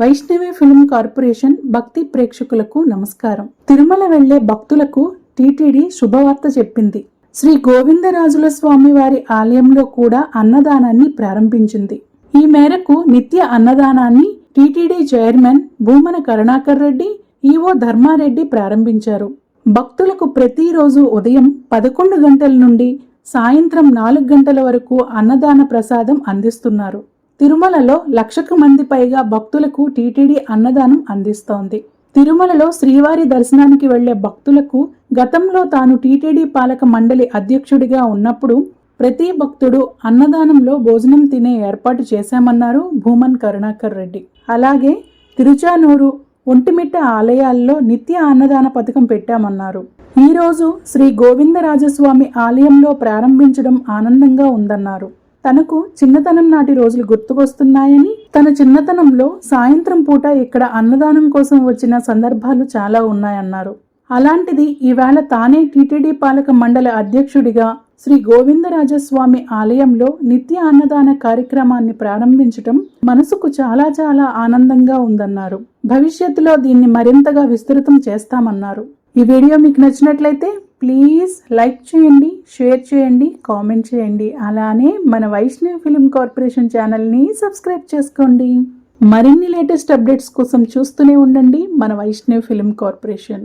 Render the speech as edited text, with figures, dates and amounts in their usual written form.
Vaishnavi film corporation భక్తి ప్రేక్షకులకు నమస్కారం. తిరుమల వెళ్లే భక్తులకు టీటీడీ శుభవార్త చెప్పింది. శ్రీ గోవిందరాజుల స్వామి వారి ఆలయంలో కూడా అన్నదానాన్ని ప్రారంభించింది. ఈ మేరకు నిత్య అన్నదానాన్ని TTD chairman Bhumana Karunakar Reddy, EO Dharma Reddy ప్రారంభించారు. భక్తులకు ప్రతిరోజు ఉదయం 11 గంటల నుండి సాయంత్రం 4 గంటల వరకు అన్నదాన ప్రసాదం అందిస్తున్నారు. తిరుమలలో 1,00,000 మంది పైగా భక్తులకు టీటీడీ అన్నదానం అందిస్తోంది. తిరుమలలో శ్రీవారి దర్శనానికి వెళ్లే భక్తులకు గతంలో తాను టీటీడీ పాలక మండలి అధ్యక్షుడిగా ఉన్నప్పుడు ప్రతి భక్తుడు అన్నదానంలో భోజనం తినే ఏర్పాటు చేశామన్నారు భూమన్ కరుణాకర్ రెడ్డి. అలాగే తిరుచానూరు, ఒంటిమిట్ట ఆలయాల్లో నిత్య అన్నదాన పథకం పెట్టామన్నారు. ఈరోజు శ్రీ గోవిందరాజస్వామి ఆలయంలో ప్రారంభించడం ఆనందంగా ఉందన్నారు. తనకు చిన్నతనం నాటి రోజులు గుర్తుకొస్తున్నాయని, తన చిన్నతనంలో సాయంత్రం పూట ఇక్కడ అన్నదానం కోసం వచ్చిన సందర్భాలు చాలా ఉన్నాయన్నారు. అలాంటిది ఈవేళ తానే టీటీడీ పాలక మండలి అధ్యక్షుడిగా శ్రీ గోవిందరాజస్వామి ఆలయంలో నిత్య అన్నదాన కార్యక్రమాన్ని ప్రారంభించడం మనసుకు చాలా చాలా ఆనందంగా ఉందన్నారు. భవిష్యత్తులో దీన్ని మరింతగా విస్తృతం చేస్తామన్నారు. ఈ వీడియో మీకు నచ్చినట్లయితే ప్లీజ్ లైక్ చేయండి, షేర్ చేయండి, కామెంట్ చేయండి. అలానే మన వైష్ణవి ఫిల్మ్ కార్పొరేషన్ ఛానల్ని సబ్స్క్రైబ్ చేసుకోండి. మరిన్ని లేటెస్ట్ అప్డేట్స్ కోసం చూస్తూనే ఉండండి మన వైష్ణవి ఫిల్మ్ కార్పొరేషన్.